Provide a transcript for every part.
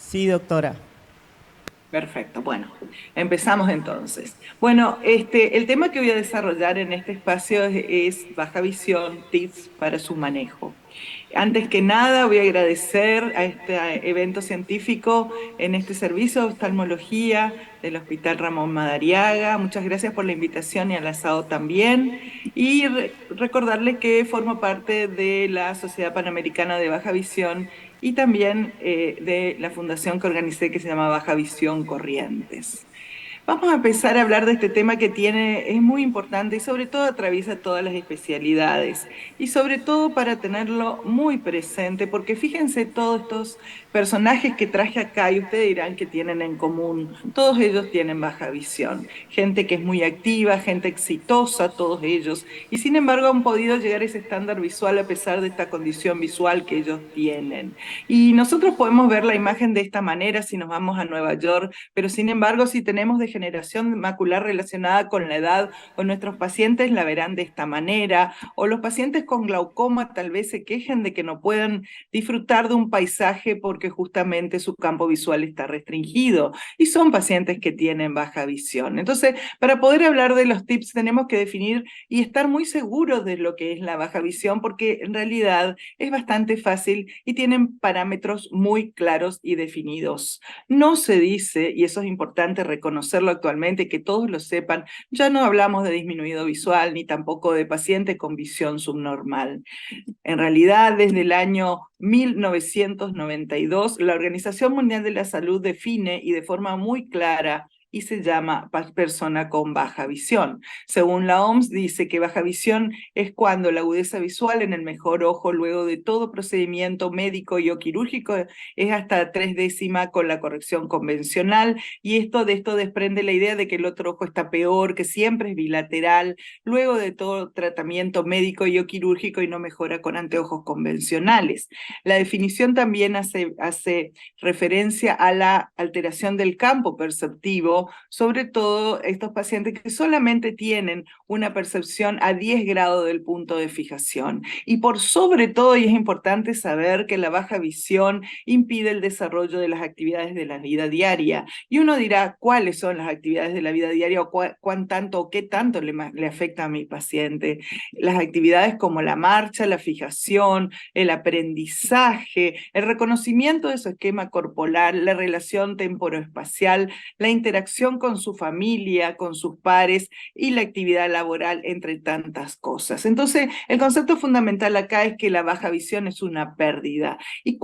Sí, doctora. Perfecto, bueno, empezamos entonces. Bueno, el tema que voy a desarrollar en este espacio es baja visión, tips para su manejo. Antes que nada, voy a agradecer a este evento científico en este servicio de oftalmología del Hospital Ramón Madariaga. Muchas gracias por la invitación y al asado también. Y recordarle que formo parte de la Sociedad Panamericana de Baja Visión y también de la fundación que organicé que se llama Baja Visión Corrientes. Vamos a empezar a hablar de este tema que es muy importante y sobre todo atraviesa todas las especialidades y sobre todo para tenerlo muy presente, porque fíjense todos estos personajes que traje acá y ustedes dirán que tienen en común, todos ellos tienen baja visión, gente que es muy activa, gente exitosa, todos ellos, y sin embargo han podido llegar a ese estándar visual a pesar de esta condición visual que ellos tienen. Y nosotros podemos ver la imagen de esta manera si nos vamos a Nueva York, pero sin embargo, si tenemos degeneración macular relacionada con la edad o nuestros pacientes la verán de esta manera, o los pacientes con glaucoma tal vez se quejen de que no puedan disfrutar de un paisaje porque justamente su campo visual está restringido y son pacientes que tienen baja visión. Entonces, para poder hablar de los tips tenemos que definir y estar muy seguros de lo que es la baja visión porque en realidad es bastante fácil y tienen parámetros muy claros y definidos. No se dice, y eso es importante reconocerlo actualmente, que todos lo sepan, ya no hablamos de disminuido visual ni tampoco de paciente con visión subnormal. En realidad, desde el año 1992, la Organización Mundial de la Salud define y de forma muy clara y se llama persona con baja visión. Según la OMS, dice que baja visión es cuando la agudeza visual en el mejor ojo, luego de todo procedimiento médico y o quirúrgico, es hasta 3 décimas con la corrección convencional, y de esto desprende la idea de que el otro ojo está peor, que siempre es bilateral, luego de todo tratamiento médico y o quirúrgico y no mejora con anteojos convencionales. La definición también hace referencia a la alteración del campo perceptivo, sobre todo estos pacientes que solamente tienen una percepción a 10 grados del punto de fijación. Y por sobre todo, y es importante saber que la baja visión impide el desarrollo de las actividades de la vida diaria. Y uno dirá, ¿cuáles son las actividades de la vida diaria o cuán tanto o qué tanto le afecta a mi paciente? Las actividades como la marcha, la fijación, el aprendizaje, el reconocimiento de su esquema corporal, la relación temporoespacial, la interacción con su familia, con sus pares y la actividad laboral, entre tantas cosas. Entonces, el concepto fundamental acá es que la baja visión es una pérdida. ¿Y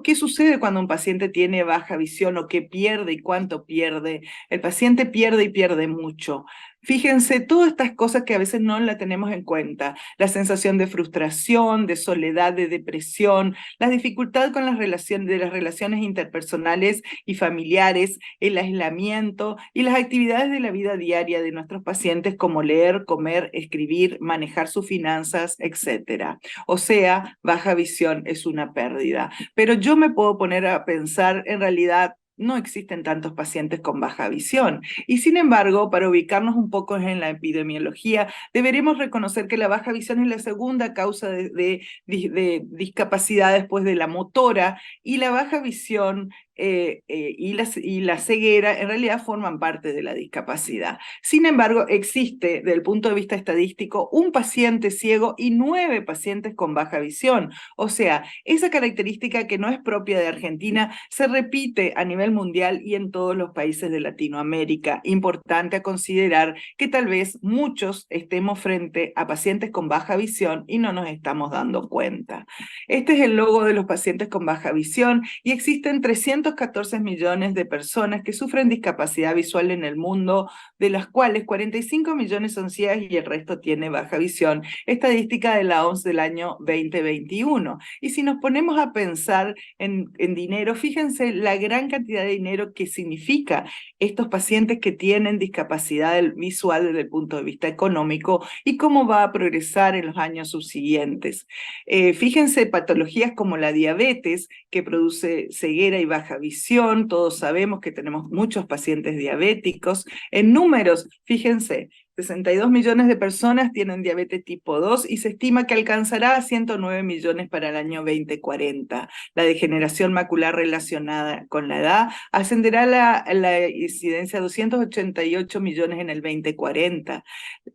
qué sucede cuando un paciente tiene baja visión o qué pierde y cuánto pierde? El paciente pierde y pierde mucho. Fíjense, todas estas cosas que a veces no la tenemos en cuenta, la sensación de frustración, de soledad, de depresión, la dificultad con las relaciones interpersonales y familiares, el aislamiento y las actividades de la vida diaria de nuestros pacientes como leer, comer, escribir, manejar sus finanzas, etcétera. O sea, baja visión es una pérdida. Pero yo me puedo poner a pensar, en realidad, no existen tantos pacientes con baja visión. Y sin embargo, para ubicarnos un poco en la epidemiología, deberemos reconocer que la baja visión es la segunda causa de discapacidad después de la motora, y la baja visión y la ceguera en realidad forman parte de la discapacidad. Sin embargo, existe, desde el punto de vista estadístico, un paciente ciego y 9 pacientes con baja visión. O sea, esa característica que no es propia de Argentina se repite a nivel mundial y en todos los países de Latinoamérica. Importante a considerar que tal vez muchos estemos frente a pacientes con baja visión y no nos estamos dando cuenta. Este es el logo de los pacientes con baja visión y existen 314 millones de personas que sufren discapacidad visual en el mundo, de las cuales 45 millones son ciegas y el resto tiene baja visión. Estadística de la OMS del año 2021. Y si nos ponemos a pensar en dinero, fíjense la gran cantidad de dinero que significa estos pacientes que tienen discapacidad visual desde el punto de vista económico y cómo va a progresar en los años subsiguientes. Fíjense patologías como la diabetes, que produce ceguera y baja visión. Todos sabemos que tenemos muchos pacientes diabéticos. En números, fíjense, 62 millones de personas tienen diabetes tipo 2 y se estima que alcanzará a 109 millones para el año 2040. La degeneración macular relacionada con la edad ascenderá la incidencia a 288 millones en el 2040.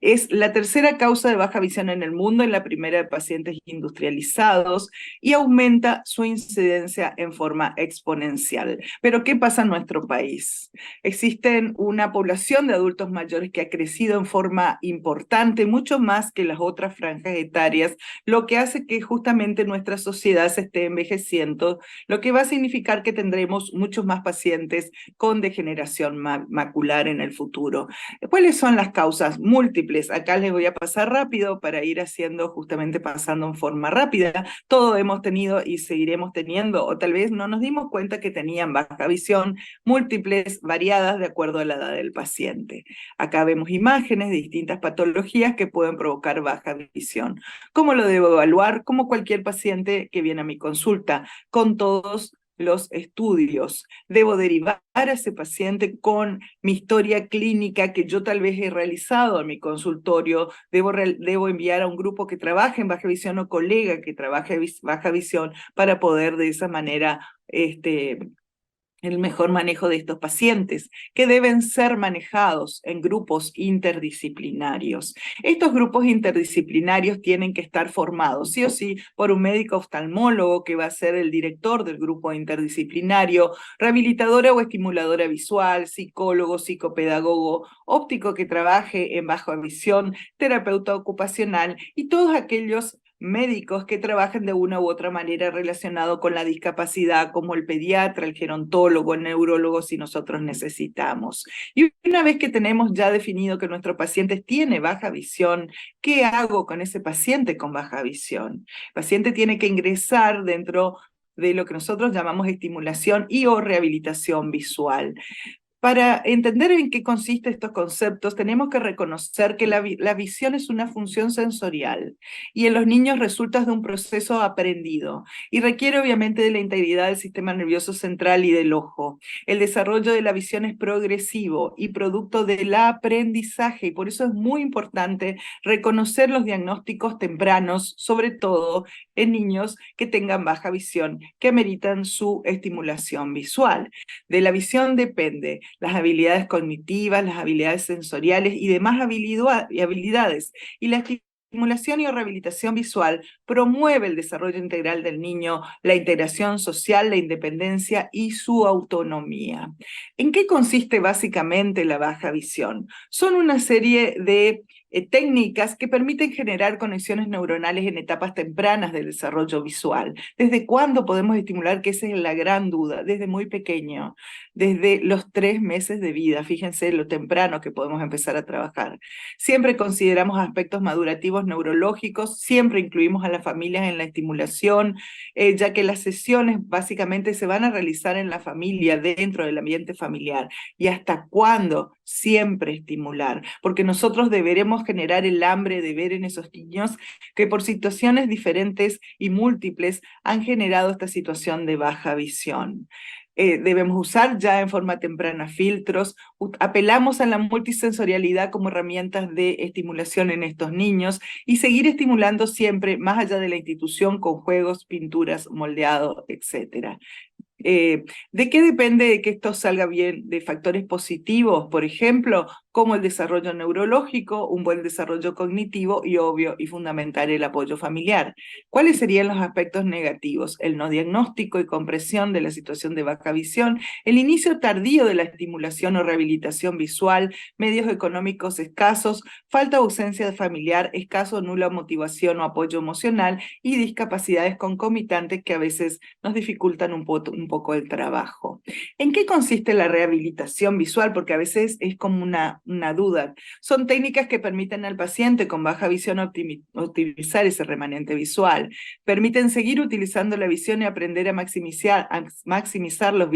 Es la tercera causa de baja visión en el mundo y la primera de pacientes industrializados, y aumenta su incidencia en forma exponencial. Pero ¿qué pasa en nuestro país? Existen una población de adultos mayores que ha crecido en forma importante, mucho más que las otras franjas etarias, lo que hace que justamente nuestra sociedad se esté envejeciendo, lo que va a significar que tendremos muchos más pacientes con degeneración macular en el futuro. ¿Cuáles son las causas? Múltiples. Acá les voy a pasar rápido para ir haciendo, justamente pasando en forma rápida. Todos hemos tenido y seguiremos teniendo, o tal vez no nos dimos cuenta que tenían baja visión, múltiples, variadas de acuerdo a la edad del paciente. Acá vemos imágenes de distintas patologías que pueden provocar baja visión. ¿Cómo lo debo evaluar? Como cualquier paciente que viene a mi consulta, con todos los estudios. Debo derivar a ese paciente con mi historia clínica que yo tal vez he realizado en mi consultorio. Debo enviar a un grupo que trabaje en baja visión o colega que trabaje en baja visión para poder de esa manera el mejor manejo de estos pacientes, que deben ser manejados en grupos interdisciplinarios. Estos grupos interdisciplinarios tienen que estar formados, sí o sí, por un médico oftalmólogo que va a ser el director del grupo interdisciplinario, rehabilitadora o estimuladora visual, psicólogo, psicopedagogo, óptico que trabaje en baja visión, terapeuta ocupacional y todos aquellos médicos que trabajen de una u otra manera relacionado con la discapacidad, como el pediatra, el gerontólogo, el neurólogo, si nosotros necesitamos. Y una vez que tenemos ya definido que nuestro paciente tiene baja visión, ¿qué hago con ese paciente con baja visión? El paciente tiene que ingresar dentro de lo que nosotros llamamos estimulación y o rehabilitación visual. Para entender en qué consisten estos conceptos, tenemos que reconocer que la visión es una función sensorial y en los niños resulta de un proceso aprendido y requiere obviamente de la integridad del sistema nervioso central y del ojo. El desarrollo de la visión es progresivo y producto del aprendizaje, y por eso es muy importante reconocer los diagnósticos tempranos, sobre todo en niños que tengan baja visión, que ameritan su estimulación visual. De la visión depende las habilidades cognitivas, las habilidades sensoriales y demás habilidades. Y la estimulación y rehabilitación visual promueve el desarrollo integral del niño, la integración social, la independencia y su autonomía. ¿En qué consiste básicamente la baja visión? Son una serie de técnicas que permiten generar conexiones neuronales en etapas tempranas del desarrollo visual. ¿Desde cuándo podemos estimular? Que esa es la gran duda. Desde muy pequeño, desde los 3 meses de vida. Fíjense lo temprano que podemos empezar a trabajar. Siempre consideramos aspectos madurativos neurológicos, siempre incluimos a las familias en la estimulación, ya que las sesiones básicamente se van a realizar en la familia, dentro del ambiente familiar. ¿Y hasta cuándo? Siempre estimular, porque nosotros deberemos generar el hambre de ver en esos niños que por situaciones diferentes y múltiples han generado esta situación de baja visión. Debemos usar ya en forma temprana filtros, apelamos a la multisensorialidad como herramientas de estimulación en estos niños y seguir estimulando siempre más allá de la institución con juegos, pinturas, moldeado, etc. ¿De qué depende de que esto salga bien? De factores positivos, por ejemplo, como el desarrollo neurológico, un buen desarrollo cognitivo y obvio y fundamental el apoyo familiar. ¿Cuáles serían los aspectos negativos? El no diagnóstico y comprensión de la situación de baja visión, el inicio tardío de la estimulación o rehabilitación visual, medios económicos escasos, falta o ausencia de familiar, escaso o nula motivación o apoyo emocional y discapacidades concomitantes que a veces nos dificultan un poco el trabajo. ¿En qué consiste la rehabilitación visual? Porque a veces es como una duda. Son técnicas que permiten al paciente con baja visión optimizar ese remanente visual. Permiten seguir utilizando la visión y aprender a maximizar los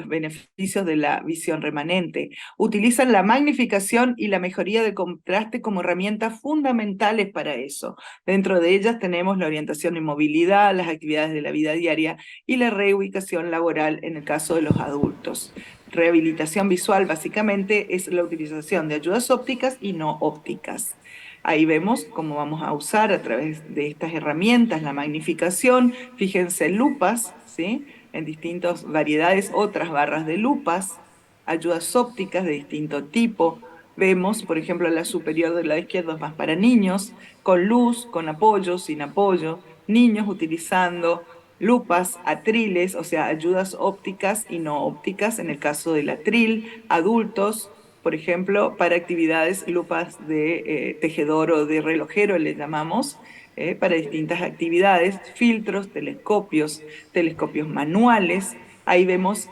beneficios de la visión remanente. Utilizan la magnificación y la mejoría del contraste como herramientas fundamentales para eso. Dentro de ellas tenemos la orientación y movilidad, las actividades de la vida diaria y la reubicación laboral en el caso de los adultos. Rehabilitación visual básicamente es la utilización de ayudas ópticas y no ópticas. Ahí vemos cómo vamos a usar a través de estas herramientas la magnificación. Fíjense, lupas, ¿sí? En distintas variedades, otras barras de lupas, ayudas ópticas de distinto tipo. Vemos, por ejemplo, la superior del lado izquierdo es más para niños, con luz, con apoyo, sin apoyo. Niños utilizando lupas, atriles, o sea, ayudas ópticas y no ópticas, en el caso del atril, adultos, por ejemplo, para actividades, lupas de tejedor o de relojero, le llamamos, para distintas actividades, filtros, telescopios, telescopios manuales. Ahí vemos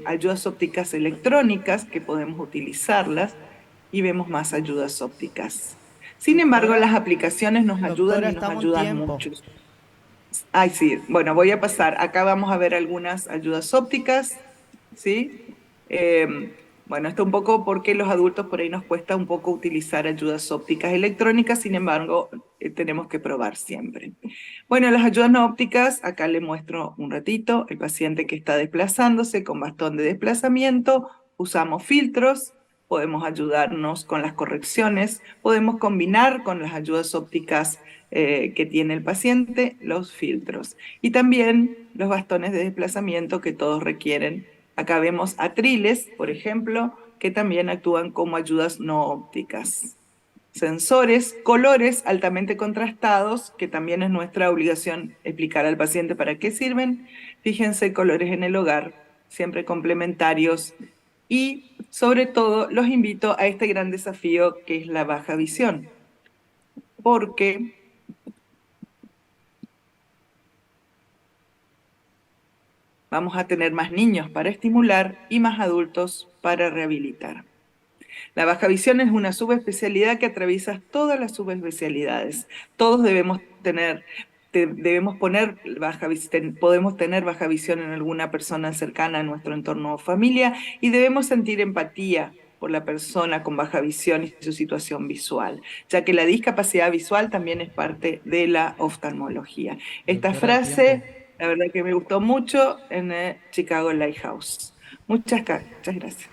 ayudas ópticas electrónicas que podemos utilizarlas y vemos más ayudas ópticas. Sin embargo, las Doctora, aplicaciones nos ayudan doctora, y nos estamos en ayudan tiempo. mucho. Ay, sí, bueno, voy a pasar. Acá vamos a ver algunas ayudas ópticas, ¿sí? Bueno, esto un poco porque los adultos por ahí nos cuesta un poco utilizar ayudas ópticas electrónicas, sin embargo, tenemos que probar siempre. Bueno, las ayudas no ópticas, acá le muestro un ratito, el paciente que está desplazándose con bastón de desplazamiento, usamos filtros, podemos ayudarnos con las correcciones, podemos combinar con las ayudas ópticas que tiene el paciente, los filtros. Y también los bastones de desplazamiento que todos requieren. Acá vemos atriles, por ejemplo, que también actúan como ayudas no ópticas. Sensores, colores altamente contrastados, que también es nuestra obligación explicar al paciente para qué sirven. Fíjense, colores en el hogar, siempre complementarios. Y sobre todo, los invito a este gran desafío que es la baja visión, porque vamos a tener más niños para estimular y más adultos para rehabilitar. La baja visión es una subespecialidad que atraviesa todas las subespecialidades. Todos debemos tener, debemos poner podemos tener baja visión en alguna persona cercana a nuestro entorno o familia y debemos sentir empatía por la persona con baja visión y su situación visual, ya que la discapacidad visual también es parte de la oftalmología. Esta Doctora, el tiempo. frase, la verdad que me gustó mucho en Chicago Lighthouse. Muchas gracias.